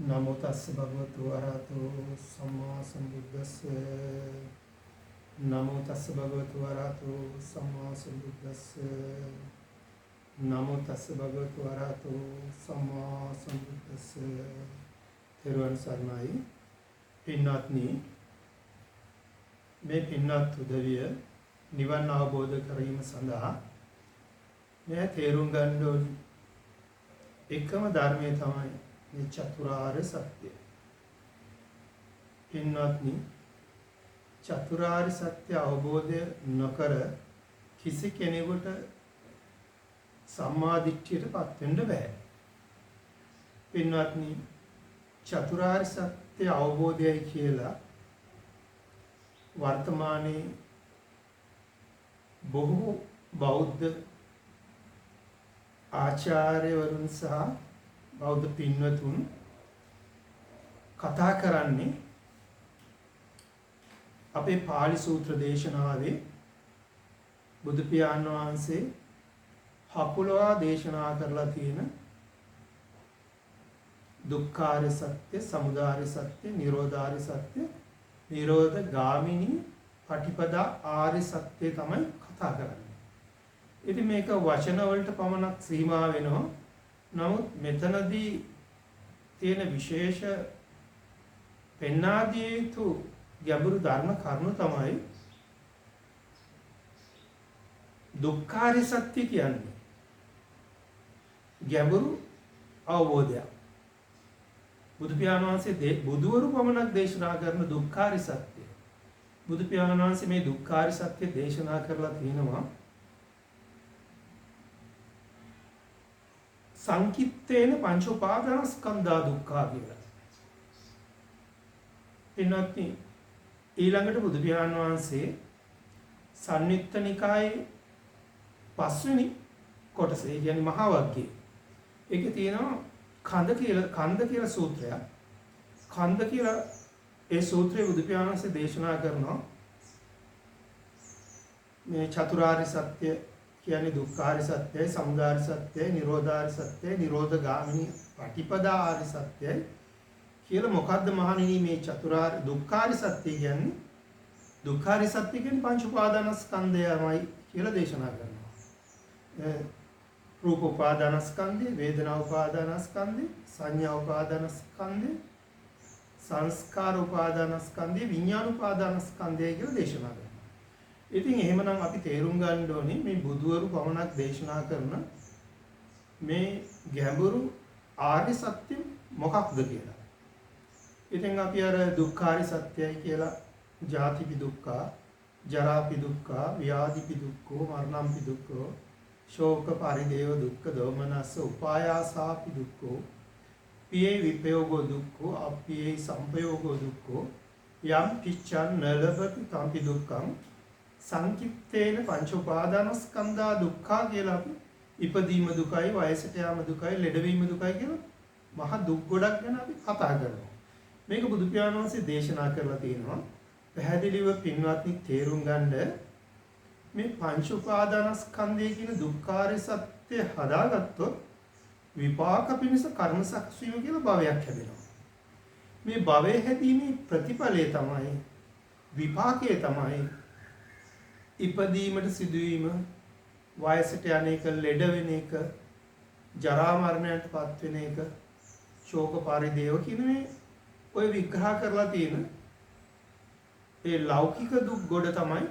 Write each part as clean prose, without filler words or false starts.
නමෝ තස්ස භගවතු වරහතෝ සම්මා සම්බුද්දස්ස නමෝ තස්ස භගවතු වරහතෝ සම්මා සම්බුද්දස්ස නමෝ තස්ස භගවතු වරහතෝ සම්මා සම්බුද්දස්ස තෙරුවන් සරණයි පින්වත්නි මේ පින්වත් උදවිය නිවන් අවබෝධ කිරීම සඳහා මේ තේරුම් ගන්න ඕන එකම ධර්මයේ තමයි මේ චතුරාර්ය සත්‍ය. පින්වත්නි චතුරාර්ය සත්‍ය අවබෝධය නොකර කිසි කෙනෙකුට සම්මා දිට්ඨියටපත් වෙන්න බෑ. පින්වත්නි චතුරාර්ය සත්‍ය අවබෝධයයි කියලා වර්තමානයේ බොහෝ බෞද්ධ ආචාර්යවරුන් සහ බෞද්ධ පින්වතුන් කතා කරන්නේ අපේ පාලි සූත්‍ර දේශනාවේ බුදු පියාණන් වහන්සේ හකුලවා දේශනා කරලා තියෙන දුක්ඛාරය සත්‍ය, සමුදාය සත්‍ය, නිරෝධාරය සත්‍ය, නිරෝධ ගාමිනී පටිපදා ආර්ය සත්‍ය තමයි කතා කරන්නේ. ඉතින් මේක වචන වලට පමණක් සීමා වෙනවා. නමුත් මෙතනදී තියෙන විශේෂ පෙන්වා දිය යුතු ගැඹුරු ධර්ම කරුණු තමයි දුක්ඛාරය සත්‍ය කියන්නේ. ගැඹුරු අවබෝධය. බුදු පියාණන් වහන්සේ බුදුවරු පමණක් දේශනා කරන දුක්ඛාරය සත්‍ය. බුදු පියාණන් වහන්සේ මේ දුක්ඛාරය සත්‍ය දේශනා කරලා තිනවා සංකිට්ඨේන පංච උපාදානස්කන්ධා දුක්ඛා කියලා. එනත්නි ඊළඟට බුදු පියාණන් වහන්සේ සංයුත්ත නිකායේ පස්වෙනි කොටසේ කියන්නේ මහා වග්ගයේ. ඒකේ තියෙනවා කන්ද කියලා සූත්‍රයක්. කන්ද කියලා ඒ සූත්‍රයේ බුදු පියාණන් වහන්සේ දේශනා කරනවා මේ චතුරාර්ය සත්‍ය කියන්නේ දුක්ඛාරය සත්‍යයි, සමුදාය සත්‍යයි, නිරෝධාරය සත්‍යයි, නිරෝධ ගාමිනී පටිපදා ආර්ය සත්‍යයි කියලා. මොකද්ද මහණෙනි මේ චතුරාර්ය දුක්ඛාරය සත්‍ය කියන්නේ? දුක්ඛාරය සත්‍ය කියන්නේ පංච උපාදානස්කන්ධයමයි කියලා දේශනා කරනවා. රූප උපාදානස්කන්ධය, වේදනා උපාදානස්කන්ධය, සංඥා උපාදානස්කන්ධය, සංස්කාර උපාදානස්කන්ධය, විඥාන උපාදානස්කන්ධය කියලා දේශනා කරනවා. ඉතින් එහෙමනම් අපි තේරුම් ගන්න ඕනේ මේ බුදුවරු පමණක් දේශනා කරන මේ ගැඹුරු ආර්ය සත්‍ය මොකක්ද කියලා. ඉතින් අපි අර දුක්ඛාරය සත්‍යයි කියලා ජාතිපි දුක්ඛ, ජරාපි දුක්ඛ, ව්‍යාධිපි දුක්ඛ, මරණම්පි දුක්ඛ, ශෝක පරිදේව දුක්ඛ, දෝමනස්ස උපායාසාපි දුක්ඛ, පියේ විපයෝගෝ දුක්ඛ, අප්පියේ සංපයෝගෝ දුක්ඛ, යම් පිච්ඡන් නලබති තම්පි දුක්ඛං සංකිට්ඨේන පංච උපාදානස්කන්ධා දුක්ඛා කියලා අපි ඉපදීම දුකයි, වයසට යාම දුකයි, ලෙඩවීම දුකයි කියලා මහ දුක් ගොඩක් ගැන අපි කතා කරනවා. මේක බුදු පියාණන් වහන්සේ දේශනා කරලා තියෙනවා. පැහැදිලිව පින්වත්නි තේරුම් ගන්න මේ පංච උපාදානස්කන්ධය කියන දුක්ඛාරය සත්‍ය හදාගත්තොත් විපාක පිණිස කර්ම සක්සීම කියලා භවයක් හැදෙනවා. මේ භවයේ හැදීමේ ප්‍රතිඵලය තමයි විපාකය තමයි ඉපදීමට සිදුවීම, වයසට යන එක, ලෙඩ වෙන එක, ජරා මරණයට පත් වෙන එක, ශෝක පරිදේව කියන මේ ඔය විග්‍රහ කරලා තියෙන ඒ ලෞකික දුක් ගොඩ තමයි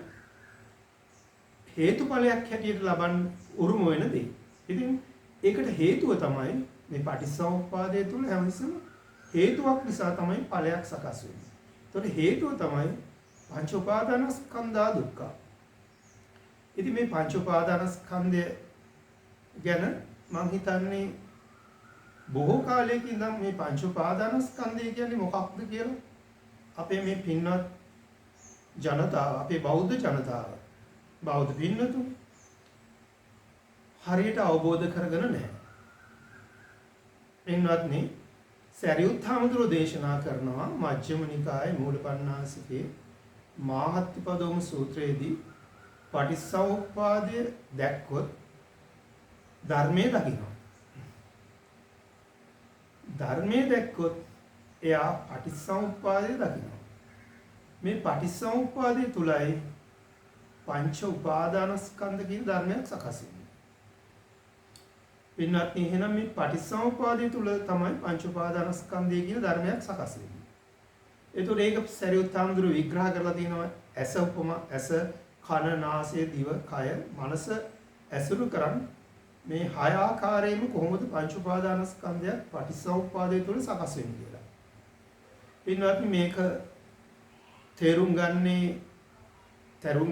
හේතුඵලයක් හැටියට ලබන්න උරුම වෙන දේ. ඉතින් ඒකට හේතුව තමයි මේ පටිච්චසමුප්පාදය තුළ හැමතිස්සෙම හේතුවක් නිසා තමයි ඵලයක් සකස් වෙන්නේ. ඒතකොට හේතුව තමයි පංච උපාදානස්කන්ධා දුක්ඛ. ඉතින් මේ පංච උපාදානස්කන්ධය ගැන මම හිතන්නේ බොහෝ කාලයක ඉඳන් මේ පංච උපාදානස්කන්ධය කියන්නේ මොකක්ද කියලා අපේ මේ පින්වත් ජනතාව, අපේ බෞද්ධ ජනතාව, බෞද්ධ පින්වතුන් හරියට අවබෝධ කරගෙන නැහැ. පින්වත්නි සරියුත් හාමුදුරුවෝ දේශනා කරනවා මජ්ක්‍ධිම නිකායේ මූලපණ්ණාසිකේ මාහත්තිපදෝම සූත්‍රයේදී පටිච්චසමුප්පාදය දැක්කොත් ධර්මයේ දකිනවා. ධර්මයේ දැක්කොත් එයා පටිච්චසමුප්පාදය දකිනවා. මේ පටිච්චසමුප්පාදය තුලයි පංච උපාදානස්කන්ධ කියන ධර්මයක් සකස් වෙන්නේ. පින්වත්නි එහෙනම් මේ පටිච්චසමුප්පාදය තුල තමයි පංච උපාදානස්කන්ධය කියන ධර්මයක් සකස් වෙන්නේ. ඒතකොට ඒක සරියුත් හාමුදුරුවෝ විග්‍රහ කරලා තියෙනවා ඇස උපමා ඇස කන නාසය දිව කය මනස ඇසුරු කරන් මේ හය ආකාරයෙන්ම කොහොමද පංච උපාදානස්කන්ධයක් පටිච්චසමුප්පාදය තුල සකස් වෙන්නේ කියලා. පින්වත්නි මේක තේරුම්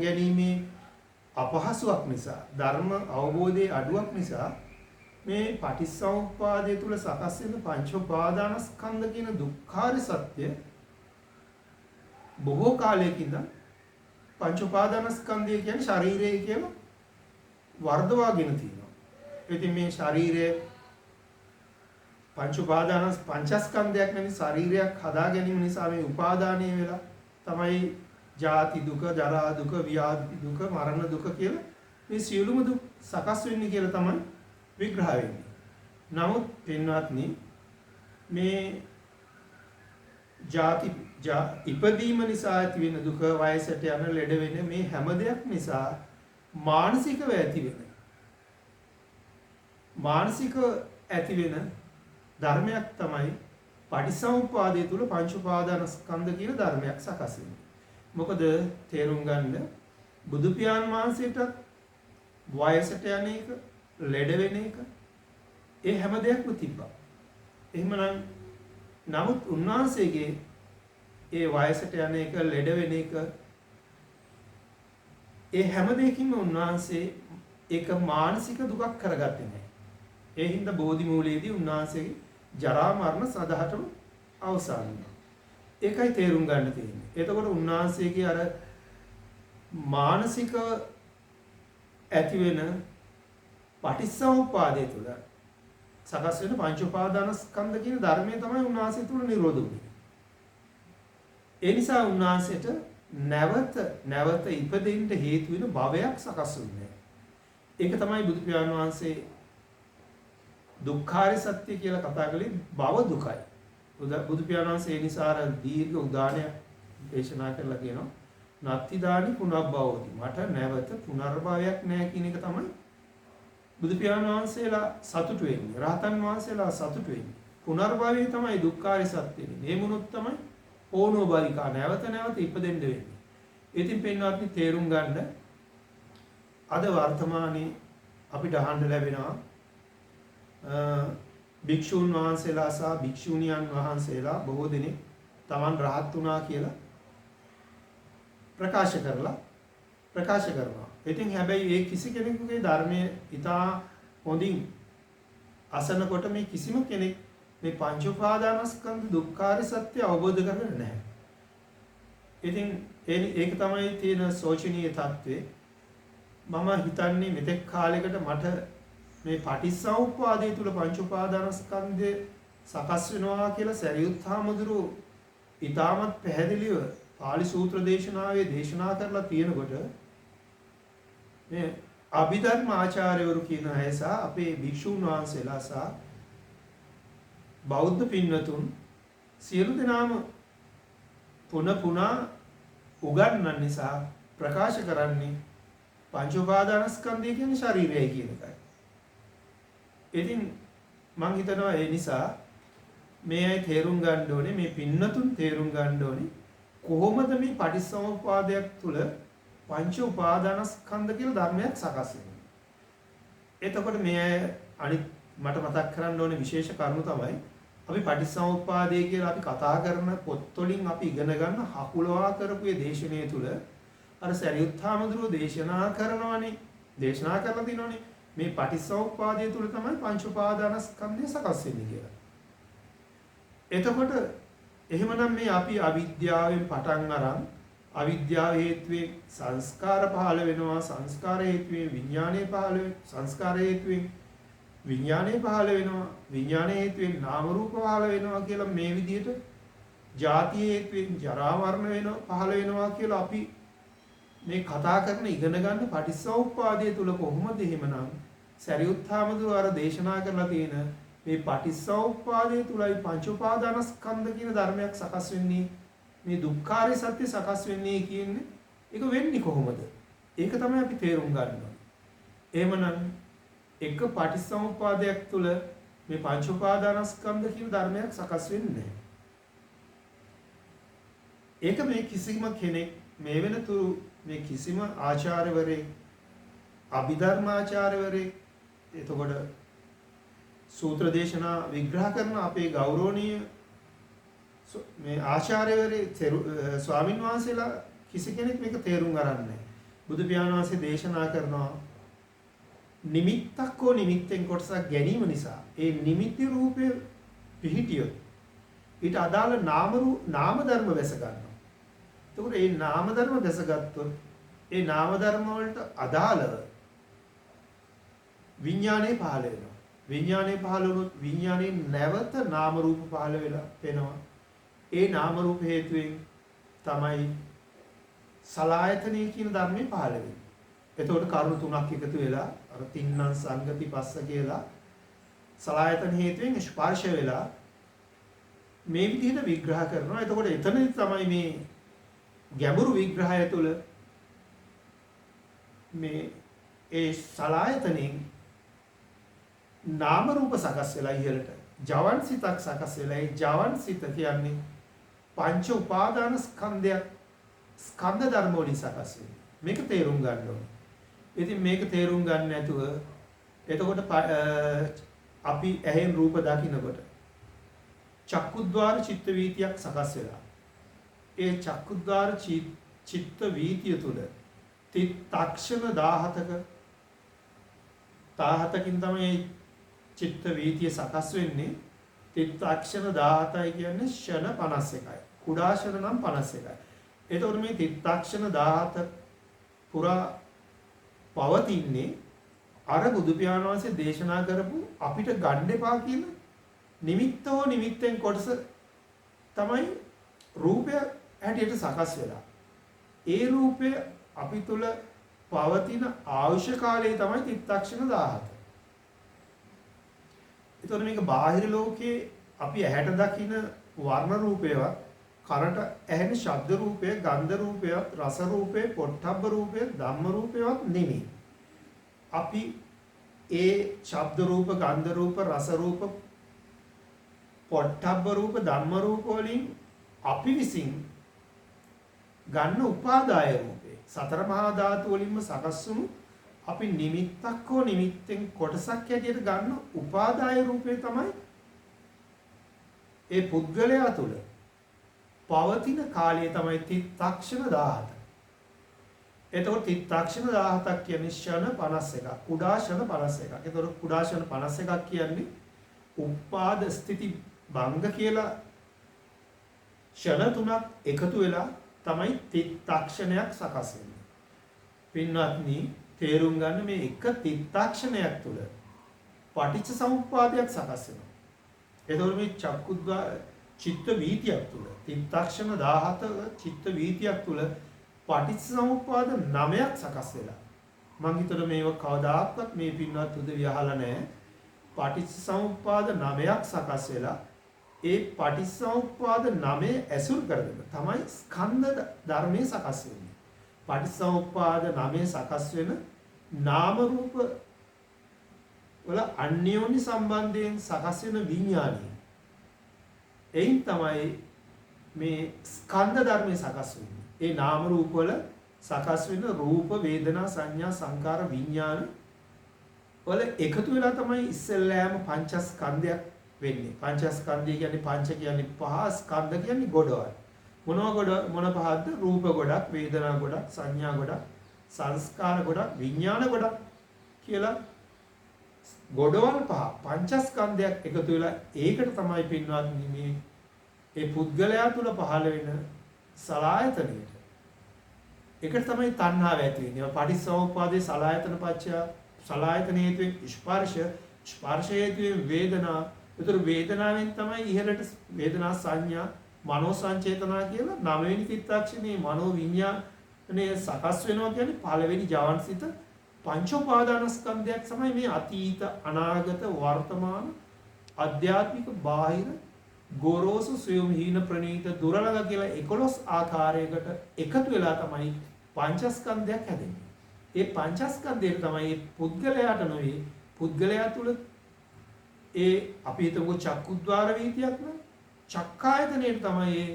ගැනීමේ අපහසුයක් නිසා ධර්ම අවබෝධයේ අඩුවක් නිසා මේ පටිච්චසමුප්පාදය තුල සකස් වෙන පංච උපාදානස්කන්ධ කියන දුක්ඛාර සත්‍ය බොහෝ කාලයකින් පංච උපාදානස්කන්ධය කියන්නේ ශරීරය කියලා වර්ධවාගෙන තියෙනවා. ඉතින් මේ ශරීරය පංච උපාදාන පංචස්කන්ධයක් නෙවෙයි ශරීරයක් හදා ගැනීම නිසා මේ උපාදානය වෙලා තමයි ජාති දුක, ජරා දුක, ව්‍යාධි දුක, මරණ දුක කියලා මේ සියලුම දුක් සකස් වෙන්නේ කියලා තමයි විග්‍රහ වෙන්නේ. නමුත් පින්වත්නි මේ ජාති ඉපදීම නිසා ඇති වෙන දුක, වයසට යන ලෙඩ වෙන මේ හැම දෙයක් නිසා මානසිකව ඇති වෙන ධර්මයක් තමයි පටිච්චසමුප්පාදය තුල පංච උපාදානස්කන්ධ කියන ධර්මයක් සකස් වෙන්නේ. මොකද තේරුම් ගන්න බුදු පියාණන් වහන්සේට වයසට යන එක, ලෙඩ වෙන එක ඒ හැම දෙයක්ම තිබ්බා. එහෙමනම් නමුත් උන්වහන්සේගේ ඒ වයසට යන එක, ලෙඩ වෙන එක ඒ හැම දෙයකින්ම උන්වහන්සේ ඒක මානසික දුකක් කරගත්තේ නැහැ. ඒ හින්දා බෝධි මූලයේදී උන්වහන්සේගේ ජරා මරණ සදහටම අවසන් වුණා. ඒකයි තේරුම් ගන්න තියෙන්නේ. එතකොට උන්වහන්සේගේ අර මානසික ඇති වෙන පටිච්චසමුප්පාදය තුළ සකස් වෙන පංච උපාදානස්කන්ධ කියන ධර්මය තමයි උන්වහන්සේ තුළ නිරෝධ වුනේ. ඒ නිසා උන්වහන්සේට නැවත ඉපදෙන්න හේතු වෙන භවයක් සකස් වුනේ. ඒක තමයි බුදු පියාණන් වහන්සේ දුක්ඛාර සත්‍ය කියලා කතා කළේ භව දුකයි. බුදු පියාණන් වහන්සේ ඒ නිසා අර දීර්ඝ උදානයක් දේශනා කරලා කියනවා නත්ති දානි පුනබ්බවෝති. මට නැවත පුනර්භවයක් නැහැ කියන එක තමයි බුදු පියාණන් වහන්සේලා සතුටු වෙන්නේ. රහතන් වහන්සේලා සතුටු වෙන්නේ. පුනර්භවය තමයි දුක්ඛාර සත්‍ය වෙන්නේ. මේ මොනොත් තමයි ඕනෝ බලිකා නැවත ඉපදෙන්න වෙන්නේ. ඉතින් පින්වත්නි තේරුම් ගන්න අද වර්තමානයේ අපිට අහන්න ලැබෙනවා භික්ෂුන් වහන්සේලා සහ භික්ෂුණියන් වහන්සේලා බොහෝ දෙනෙක් Taman රහත් වුණා කියලා ප්‍රකාශ කරනවා. ඉතින් හැබැයි ඒ කිසි කෙනෙකුගේ ධර්මයේ ඉතා හොඳින් අසනකොට මේ කිසිම කෙනෙක් මේ පංච උපාදානස්කන්ධ දුක්ඛාර සත්‍ය අවබෝධ කරගන්නේ නැහැ. ඉතින් ඒක තමයි තියෙන සෝචනීය తත්වේ. මම හිතන්නේ මෙතෙක් කාලයකට මට මේ පටිච්චසමුප්පාදය තුල පංච උපාදානස්කන්ධය සකස් වෙනවා කියලා සරියුත් හාමුදුරුවෝ ඊටමත් පැහැදිලිව පාලි සූත්‍ර දේශනාවේ දේශනා කරලා තියෙනකොට මේ අභිධර්ම ආචාර්යවරු කියන අය සහ අපේ භික්ෂුන් වහන්සේලා සහ බෞද්ධ පින්වතුන් සියලු දෙනාම පුනා උගන්වන්න නිසා ප්‍රකාශ කරන්නේ පංච උපාදානස්කන්ධය කියන්නේ ශරීරයයි කියන එකයි. ඉතින් මම හිතනවා ඒ නිසා මේ අය තේරුම් ගන්න ඕනේ, මේ පින්නතුන් තේරුම් ගන්න ඕනේ කොහොමද මේ පටිච්චසමුප්පාදයක් තුල පංච උපාදානස්කන්ධ කියලා ධර්මයක් සකස් වෙන්නේ. එතකොට මේ අය අනිත් මට මතක් කරන්න ඕනේ විශේෂ කරුණු තමයි අපි පටිච්චසමුප්පාදය කියලා අපි කතා කරන පොත්වලින් අපි ඉගෙන ගන්න හකුලවා කරපු මේ දේශනාව තුල අර සරියුත් හාමුදුරුවෝ දේශනා කරනවානේ, දේශනා කරලා තිනවනේ මේ පටිච්චසමුප්පාදය තුල තමයි පංච උපාදානස්කන්ධය සකස් වෙන්නේ කියලා. එතකොට එහෙමනම් මේ අපි අවිද්‍යාවෙන් පටන් අරන් අවිද්‍යාව හේතුවෙන් සංස්කාර පහළ වෙනවා, සංස්කාර හේතුවෙන් විඥානය පහළ වෙනවා, සංස්කාර හේතුවෙන් විඥානය පහළ වෙනවා, විඥාන හේතුවෙන් නාම රූප පහළ වෙනවා කියලා මේ විදිහට ජාති හේතුවෙන් ජරා මරණ වෙනවා පහළ වෙනවා කියලා අපි මේ කතා කරන ඉගෙන ගන්න පටිච්චසමුප්පාදය තුල කොහොමද එහෙමනම් සරියුත් හාමුදුරුවෝ අර දේශනා කරලා තියෙන මේ පටිච්චසමුප්පාදයේ තුලයි පංච උපාදානස්කන්ධ කියන ධර්මයක් සකස් වෙන්නේ. මේ දුක්ඛාරය සත්‍ය සකස් වෙන්නේ කියන්නේ ඒක වෙන්නේ කොහොමද? ඒක තමයි අපි තේරුම් ගන්න ඕනේ. එහෙමනම් එක පටිච්චසමුප්පාදයක් තුල මේ පංච උපාදානස්කන්ධ කියන ධර්මයක් සකස් වෙන්නේ නැහැ. ඒක මේ කිසිම කෙනෙක් මේ වෙනතුරු මේ කිසිම ආචාර්යවරයෙක් අභිධර්මාචාර්යවරයෙක් එතකොට සූත්‍ර දේශනා විග්‍රහ කරන අපේ ගෞරවනීය මේ ආචාර්යවරේ ස්වාමින් වහන්සේලා කිසි කෙනෙක් මේක තේරුම් ගන්න නැහැ. බුදු පියාණන් වහන්සේ දේශනා කරනවා නිමිත්තක් හෝ නිමිත්තෙන් කොටසක් ගැනීම නිසා ඒ නිමිති රූපය පිහිටියොත් ඊට අදාළ නාම ධර්ම වැස ගන්නවා. එතකොට මේ නාම ධර්ම වැසගත්තොත් ඒ නාම ධර්ම වලට අදාළව විඥානය පහළ වෙනවා. විඥානය පහළ වුණොත් විඥානයේ නැවත නාම රූප පහළ වෙලා වෙනවා. ඒ නාම රූප හේතුවෙන් තමයි සලආයතනෙ කියන ධර්මේ පහළ වෙන්නේ. එතකොට කරුණු තුනක් එකතු වෙලා අර තින්නම් සංගති පස්ස කියලා සලආයතන හේතුවෙන් ස්පර්ශ වෙලා මේ විදිහට විග්‍රහ කරනවා. එතකොට එතනදි තමයි මේ ගැඹුරු විග්‍රහය තුළ මේ ඒ සලආයතනෙන් නාම රූප සකස් වෙලා ඉහළට ජවන් සිතක් සකස් වෙලා ඒ ජවන් සිත කියන්නේ පංච උපාදාන ස්කන්ධයක් ස්කන්ධ ධර්ම වලින් සකස් වෙන්නේ. මේක තේරුම් ගන්න ඕනේ. ඉතින් මේක තේරුම් ගන්න නැතුව එතකොට අපි ඇහෙන් රූප දකින්නකොට චක්කුද්්වාර චිත්ත වීතියක් සකස් වෙලා ඒ චක්කුද්්වාර චිත්ත වීතිය තුළ තක්ෂණ 17කින් තමයි චිත්ත වීතිය සකස් වෙන්නේ. තක්ෂණ 17යි කියන්නේ ෂණ 51යි. කුඩා ෂණ නම් 51යි. එතකොට මේ තක්ෂණ 17 පුරා පවතින්නේ අර බුදු පියාණන් වහන්සේ දේශනා කරපු අපිට ගන්න එපා කියන නිමිත්ත හෝ නිමිත්තෙන් කොටස තමයි රූපය හැටියට සකස් වෙලා. ඒ රූපය අපි තුල පවතින අවශ්‍ය කාලය තමයි තිත්තක්ෂණ 17. එතකොට මේක බාහිර ලෝකයේ අපි ඇහැට දකින වර්ණ රූපේවත් කනට ඇහෙන ශබ්ද රූපය, ගන්ධ රූපය, රස රූපය, පොට්ටබ්බ රූපය, ධම්ම රූපයවත් නෙමෙයි. අපි ඒ ශබ්ද රූප, ගන්ධ රූප, රස රූප, පොට්ටබ්බ රූප, ධම්ම රූප වලින් අපි විසින් ගන්න උපාදාය රූපේ සතර මහා ධාතු වලින්ම සකස් වුණු අපි නිමිත්තක් හෝ නිමිත්තෙන් කොටසක් හැටියට ගන්න උපාදාය රූපේ තමයි ඒ පුද්ගලයා තුළ පවතින කාලය තමයි තිත්තක්ෂණ 17. එතකොට තිත්තක්ෂණ 17ක් කියන්නේ ෂණ 51. කුඩා ෂණ 51. එතකොට කුඩා ෂණ 51ක් කියන්නේ උපාද ස්ථಿತಿ භංග කියලා ෂණ තුනක් එකතු වෙලා තමයි තිත්තක්ෂණයක් සකස් වෙන්නේ. පින්වත්නි තේරුම් ගන්න මේ එක තිත්තක්ෂණයක් තුළ පටිච්ච සමුප්පාදයක් සකස් වෙනවා. එතකොට මේ චක්කුද්්වාර චිත්ත වීතියක් තුළ තිත්තක්ෂණ 17 චිත්ත වීතියක් තුළ පටිච්ච සමුප්පාද 9ක් සකස් වෙලා. මම හිතන මේව කවදාවත් මේ පින්වත් උදවිය අහලා නැහැ. පටිච්ච සමුප්පාද 9ක් සකස් වෙලා ඒ පටිච්චසමුප්පාද 9 ඇසුරු කරගෙන තමයි ස්කන්ධ ධර්මයේ සකස් වෙන්නේ. පටිච්චසමුප්පාද 9 සකස් වෙන නාම රූප වල අන්‍යෝන්‍ය සම්බන්ධයෙන් සකස් වෙන විඥානය. එයින් තමයි මේ ස්කන්ධ ධර්මයේ සකස් වෙන්නේ. ඒ නාම රූප වල සකස් වෙන රූප, වේදනා, සංඥා, සංකාර, විඥාන වල එකතු වෙලා තමයි ඉස්සෙල්ලාම පංචස්කන්ධයක් වෙන්නේ. පංචස්කන්ධය කියන්නේ පංච කියන්නේ පහ, ස්කන්ධ කියන්නේ ගොඩවල්. මොන පහක්ද? රූප ගොඩක්, වේදනා ගොඩක්, සංඥා ගොඩක්, සංස්කාර ගොඩක්, විඥාන ගොඩක් කියලා ගොඩවල් පහ පංචස්කන්ධයක් එකතු වෙලා ඒකට තමයි පින්වත්නි මේ ඒ පුද්ගලයා තුල පහළ වෙන සලආයතනෙට. ඒකට තමයි තණ්හාව ඇති වෙන්නේ. පටිච්චසමුප්පාදේ සලආයතන පත්‍ය සලආයතන හේතුවෙන් ස්පර්ශ, ස්පර්ශ හේතුවෙන් වේදනා, ඒතර වේදනාවෙන් තමයි ඉහළට වේදනා සංඥා, මනෝ සංචේතනා කියලා 9 වෙනි චිත්තක්ෂණේ මනෝ විඤ්ඤාණය සකස් වෙනවා කියන්නේ පළවෙනි ජවන්සිත පංච උපාදානස්කන්ධයක් තමයි මේ අතීත, අනාගත, වර්තමාන අධ්‍යාත්මික බාහිර ගොරෝසු සියුම් හීන ප්‍රනීත දුරළඟ කියලා 11 ආකාරයකට එකතු වෙලා තමයි පංචස්කන්ධයක් හැදෙන්නේ. ඒ පංචස්කන්ධයට තමයි පුද්ගලයාට නොවේ පුද්ගලයා තුල ඒ අපි හිතමු චක්කුද්්වාර වීතියක් නේ චක්කායතනයේ තමයි මේ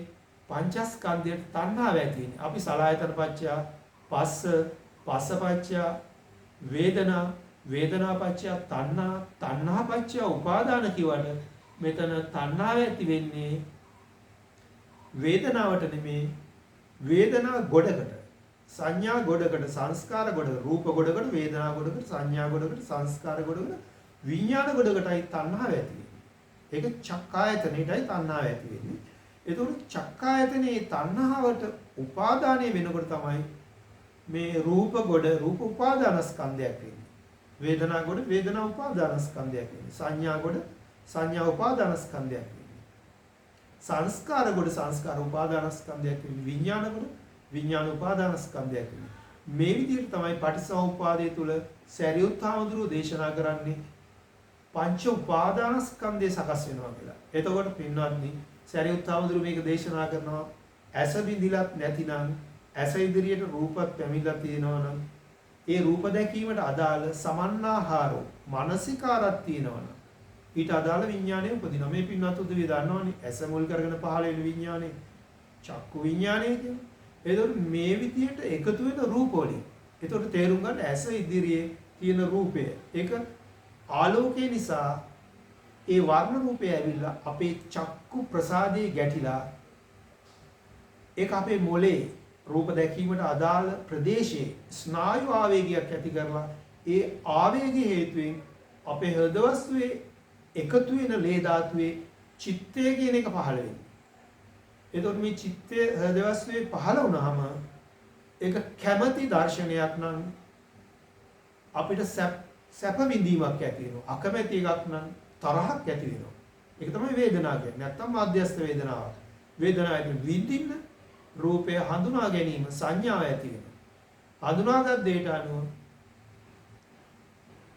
පංචස්කන්ධයට තණ්හාව ඇති වෙන්නේ. අපි සලආයතන පත්‍ය පස්ස පස්ස පත්‍ය වේදනා වේදනා පත්‍ය තණ්හා තණ්හා පත්‍ය උපාදාන කියවට මෙතන තණ්හාව ඇති වෙන්නේ වේදනාවට නෙමේ වේදනා ගොඩකට සංඥා ගොඩකට සංස්කාර ගොඩකට රූප ගොඩකට වේදනා ගොඩකට සංඥා ගොඩකට සංස්කාර ගොඩකට විඥාන ගොඩකටයි තණ්හාව ඇති වෙන්නේ. ඒක චක්කායතනෙටයි තණ්හාව ඇති වෙන්නේ. ඒතකොට චක්කායතනේ තණ්හාවට උපාදානය වෙනකොට තමයි මේ රූප ගොඩ රූප උපාදානස්කන්ධයක් වෙන්නේ. වේදනා ගොඩ වේදනා උපාදානස්කන්ධයක් වෙන්නේ. සංඥා ගොඩ සංඥා උපාදානස්කන්ධයක් වෙන්නේ. සංස්කාර ගොඩ සංස්කාර උපාදානස්කන්ධයක් වෙන්නේ. විඥාන ගොඩ විඥාන උපාදානස්කන්ධයක් වෙන්නේ. මේ විදිහට තමයි පටිච්චසමුප්පාදය තුල සරියුත් හාමුදුරුවෝ දේශනා කරන්නේ පංච උපාදානස්කන්ධය සකස් වෙනවා කියලා. එතකොට පින්වත්නි සරියුත් හාමුදුරුවෝ මේක දේශනා කරනවා ඇස බිඳිලත් නැතිනම් ඇස ඉදිරියට රූපත් පැමිණලා තියෙනවා නම් ඒ රූප දැකීමට අදාළ සමන්නාහාරෝ මානසිකාරක් තියෙනවා නම් ඊට අදාළ විඥානය උපදිනවා. මේ පින්වත් උදවිය දන්නවනේ ඇස මුල් කරගෙන පහළ වෙන විඥානය චක්කු විඥානය කියන්නේ. එතකොට මේ විදිහට එකතු වෙන රූප වලින් එතකොට තේරුම් ගන්න ඇස ඉදිරියේ තියෙන රූපය ඒක ආලෝකය නිසා ඒ වර්ණ රූපය ඇවිල්ලා අපේ චක්කු ප්‍රසාදයේ ගැටිලා ඒක අපේ මොලේ රූප දැකීමට අදාළ ප්‍රදේශයේ ස්නායු ආවේගයක් ඇති කරලා ඒ ආවේගයේ හේතුවෙන් අපේ හෘද වස්තුවේ එකතු වෙන ලේ ධාතුවේ චිත්තය කියන එක පහළ වෙනවා. එතකොට මේ චිත්තය හෘද වස්තුවේ පහළ වුණාම ඒක කැමැති දර්ශනයක් නම් අපිට සැප විඳීමක් ඇති වෙනවා. අකමැති එකක් නම් තරහක් ඇති වෙනවා. ඒක තමයි වේදනාව කියන්නේ. නැත්තම් මධ්‍යස්ථ වේදනාව. වේදනාව විඳින්න රූපය හඳුනා ගැනීම සංඥාව ඇති වෙනවා. හඳුනාගත් දෙයට අනුව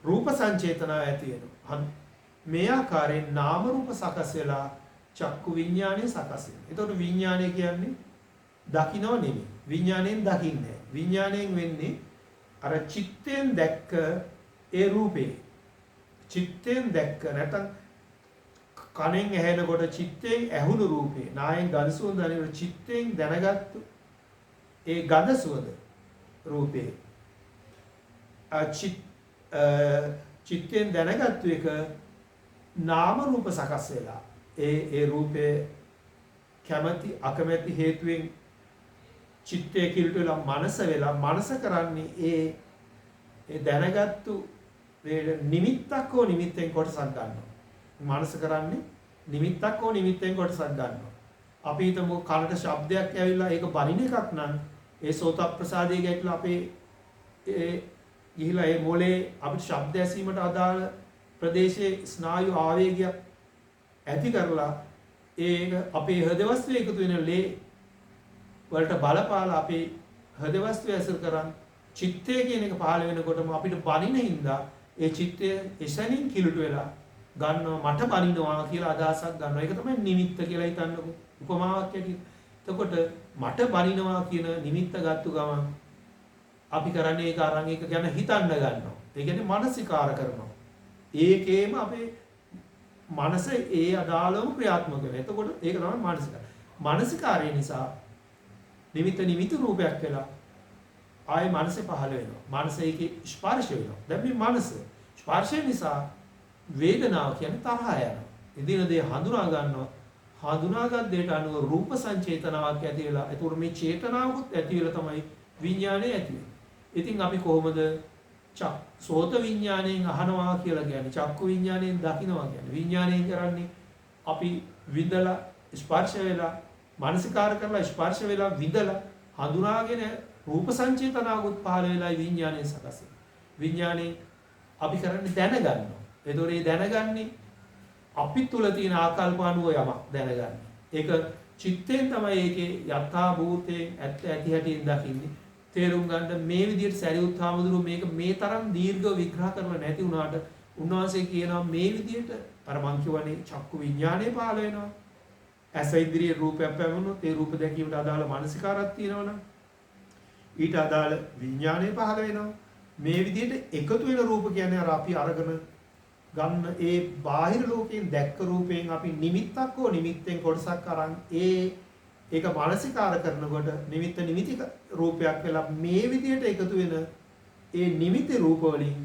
රූප සංචේතනාව ඇති වෙනවා. මේ ආකාරයෙන් නාම රූප සකස් වෙලා චක්කු විඥානය සකස් වෙනවා. එතකොට විඥානය කියන්නේ දකින්නව නෙමෙයි. විඥාණයෙන් දකින්නේ. විඥාණයෙන් වෙන්නේ අර චිත්තයෙන් දැක්ක ඒ රූපේ. චිත්තයෙන් දැක්ක නැත්නම් කනෙන් ඇහෙනකොට චිත්තයෙන් ඇහුණු රූපේ නායෙන් ගඳ සුවඳ දැනෙන චිත්තයෙන් දැනගත්තු ඒ ගඳ සුවඳ රූපේ චිත්තයෙන් දැනගත්තු එක නාම රූප සකස් වෙලා ඒ රූපේ කැමැති අකමැති හේතුවෙන් චිත්තයේ කිලුට වෙලා මනස වෙලා මනස කරන්නේ ඒ දැනගත්තු නිමිත්තක් හෝ නිමිත්තෙන් කොටසක් ගන්නවා. මනස කරන්නේ නිමිත්තක් හෝ නිමිත්තෙන් කොටසක් ගන්නවා. අපි හිතමු කනට ශබ්දයක් ඇවිල්ලා ඒක බනින එකක් නම් ඒ සෝත ප්‍රසාදයේ ගැටලා අපේ ගිහිලා ඒ මොලේ අපිට ශබ්ද ඇසීමට අදාළ ප්‍රදේශයේ ස්නායු ආවේගයක් ඇති කරලා ඒක අපේ හෘද වස්තුවේ එකතු වෙන ලේ වලට බලපාලා අපේ හෘද වස්තුවේ ඇසුරු කරන් චිත්තය කියන එක පහළ වෙනකොටම අපිට බනින හින්දා ඒ චිත්තය එසැනින් කිලුට වෙලා ගන්නවා මට බනිනවා කියලා අදහසක් ගන්නවා. ඒක තමයි නිමිත්ත කියලා හිතන්නකො. උපමාවක් ඇටියෙ. එතකොට මට බනිනවා කියන නිමිත්ත ගත්තු ගමන් අපි කරන්නේ ඒක අරන් ඒක ගැන හිතන්න ගන්නවා. ඒ කියන්නේ මානසිකාර කරනවා. ඒකේම අපේ මනස ඒ අදාළවම ක්‍රියාත්මක වෙනවා. එතකොට ඒක තමයි මානසිකාර. මානසිකාරය නිසා නිමිත්ත රූපයක් වෙලා ආයේ මනසේ පහළ වෙනවා. මනස ඒකේ ස්පර්ශ වෙනවා. දැන් මේ මනස ස්පර්ශය නිසා වේදනාව කියන්නේ තරහ යනවා. ඉදින දේ හඳුනා ගන්නවා. හඳුනාගත් දෙයට අනුව රූප සංචේතනාවක් ඇති වෙලා ඒතකොට මේ චේතනාවකුත් ඇති වෙලා තමයි විඥානය ඇති වෙන්නේ. ඉතින් අපි කොහොමද සෝත විඥාණයෙන් අහනවා කියලා කියන්නේ චක්කු විඥාණයෙන් දකින්නවා කියන්නේ විඥාණයෙන් කරන්නේ අපි විඳලා ස්පර්ශ වෙලා මානසිකාර කරලා ස්පර්ශ වෙලා විඳලා හඳුනාගෙන රූප සංචේතනාවකුත් පහළ වෙලා විඥාණය සකස් වෙනවා. විඥාණයෙන් අපි කරන්නේ දැනගන්නවා. ඒතකොට මේ දැනගන්නේ අපි තුල තියෙන ආකල්ප අනුව යමක් දැනගන්නේ. ඒක චිත්තයෙන් තමයි ඒකේ යථා භූතේ ඇත්ත ඇති හැටියෙන් දකින්නේ. තේරුම් ගන්න මේ විදිහට සරියුත් හාමුදුරුවෝ මේක මේ තරම් දීර්ඝව විග්‍රහ කරලා නැති වුණාට උන්වහන්සේ කියනවා මේ විදිහට අර මං කියවනේ චක්කු විඥානේ පහළ වෙනවා. ඇස ඉදිරියේ රූපයක් පැමුණොත් ඒ රූප දැකීමට අදාළ මානසිකාරයක් තියෙනවනම් ඊට අදාළ විඥානේ පහළ වෙනවා. මේ විදිහට එකතු වෙන රූප කියන්නේ අර අපි අරගෙන ගන්න ඒ බාහිර ලෝකයෙන් දැක්ක රූපයෙන් අපි නිමිත්තක් හෝ නිමිත්තෙන් කොටසක් අරන් ඒක මානසිකාර කරනකොට නිමිති රූපයක් වෙලා මේ විදිහට එකතු වෙන ඒ නිමිති රූප වලින්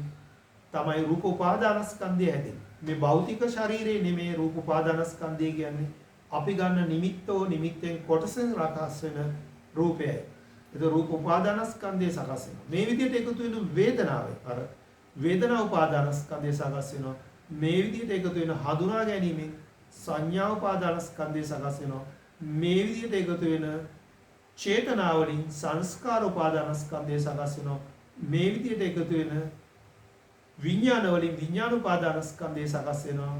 තමයි රූප උපාදානස්කන්ධය හැදෙන්නේ. මේ භෞතික ශරීරේ නෙමේ රූප උපාදානස්කන්ධය කියන්නේ අපි ගන්න නිමිත්තෝ නිමිත්තෙන් කොටසෙන් රකස් වෙන රූපයයි. ඒක රූප උපාදානස්කන්ධය සකස් වෙනවා. මේ විදිහට එකතු වෙන වේදනාවයි. අර වේදනා උපාදානස්කන්ධය සකස් වෙනවා. මේ විදිහට එකතු වෙන හඳුනා ගැනීමෙන් සංඥා උපාදානස්කන්ධය සකස් වෙනවා. මේ විදිහට එකතු වෙන චේතනාවලින් සංස්කාර උපාදානස්කන්ධය සකස් වෙනවා. මේ විදිහට එකතු වෙන විඥාන වලින් විඥාන උපාදානස්කන්ධය සකස් වෙනවා.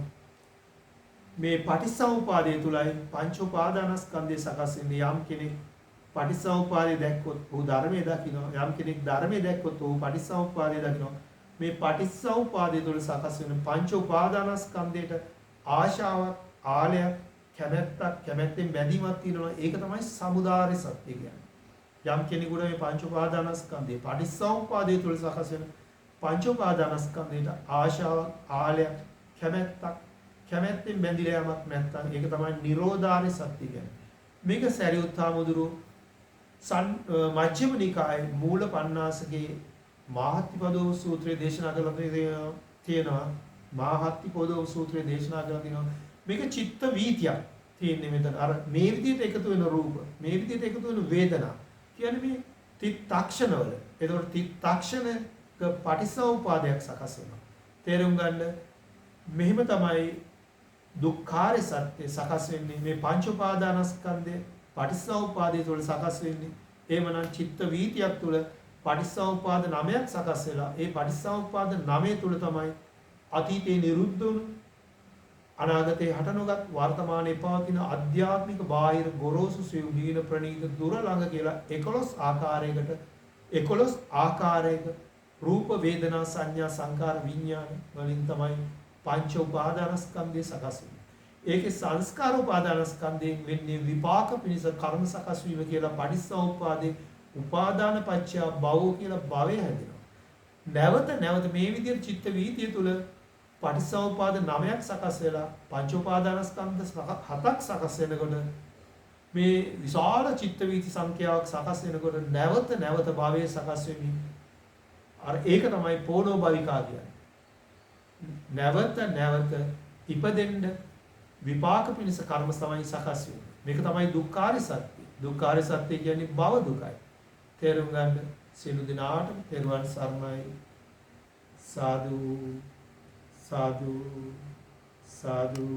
මේ පටිච්චසමුපාදය තුලයි පංච උපාදානස්කන්ධය සකස් වෙන්නේ. යම් කෙනෙක් පටිච්චසමුපාදය දැක්කොත් ඔහු ධර්මයේ දකිනවා. යම් කෙනෙක් ධර්මයේ දැක්කොත් ඔහු පටිච්චසමුපාදය දකිනවා. මේ පටිච්චසමුපාදය තුළ සකස් වෙන පංච උපාදානස්කන්ධයට ආශාවක්, ආලයක්, කැමැත්තක්, කැමැත්තෙන් බැඳීමක් තියෙනවා. ඒක තමයි සමුදාය සත්‍ය කියන්නේ. යම් කෙනෙකුට මේ පංච උපාදානස්කන්ධය පටිච්චසමුපාදය තුළ සකස් වෙන පංච උපාදානස්කන්ධයට ආශාවක්, ආලයක්, කැමැත්තක්, කැමැත්තෙන් බැඳිලා යමක් නැත්නම් ඒක තමයි නිරෝධාරි සත්‍ය කියන්නේ. මේක සරියුත් හාමුදුරුවෝ මජ්ක්‍ධිම නිකායේ මූල පණ්ණාසකේ මාහත්තිපදෝ සූත්‍රයේ දේශනා කරලා තියෙනවා. මාහත්තිපදෝ සූත්‍රයේ දේශනා කරලා තියෙනවා. මේක චිත්ත වීතියක් තියෙන්නේ මෙතන. අර මේ විදිහට එකතු වෙන රූප, මේ විදිහට එකතු වෙන වේදනා කියන්නේ මේ තිත්තක්ෂණවල. ඒතකොට තිත්තක්ෂණක පටිසමුපාදයක් සකස් වෙනවා. තේරුම් ගන්න මෙහෙම තමයි දුක්ඛාරය සත්‍ය සකස් වෙන්නේ. මේ පංච උපාදානස්කන්ධය පටිසමුපාදය තුළ සකස් වෙන්නේ. එහෙමනම් චිත්ත වීතියක් තුළ පටිච්චසමුප්පාද 9ක් සකස් වෙලා ඒ පටිච්චසමුප්පාද 9 තුල තමයි අතීතේ නිරුද්ධ වුණු අනාගතේ හට නොගත් වර්තමානයේ පවතින අධ්‍යාත්මික බාහිර ගොරෝසු සියුම් දීන ප්‍රණීත දුර ළඟ කියලා 11 ආකාරයක රූප වේදනා සංඥා සංකාර විඥාන වලින් තමයි පංච උපාදානස්කන්ධය සකස් වෙන්නේ. ඒකේ සංස්කාර උපාදානස්කන්ධයෙන් වෙන්නේ විපාක පිණිස කර්ම සකස් වීම කියලා පටිච්චසමුප්පාදේ උපාදාන පත්‍ය භව කියලා භවය හැදෙනවා. නැවත මේ විදිහට චිත්ත වීතිය තුල පටිච්චසමුපාද 9ක් සකස් වෙලා පංච උපාදානස්කන්ධ 7ක් සකස් වෙනකොට මේ විශාල චිත්ත වීති සංඛ්‍යාවක් සකස් වෙනකොට නැවත භවයේ සකස් වෙමින් අර ඒක තමයි පොණෝ භවිකා කියන්නේ. නැවත ඉපදෙන්න විපාක පිණිස කර්ම තමයි සකස් වෙන්නේ. මේක තමයි දුක්ඛාරය සත්‍ය. දුක්ඛාරය සත්‍ය කියන්නේ භව දුකයි. තේරුම් ගන්න සියලු දිනාටම තෙරුවන් සරණයි. සාදු සාදු සාදු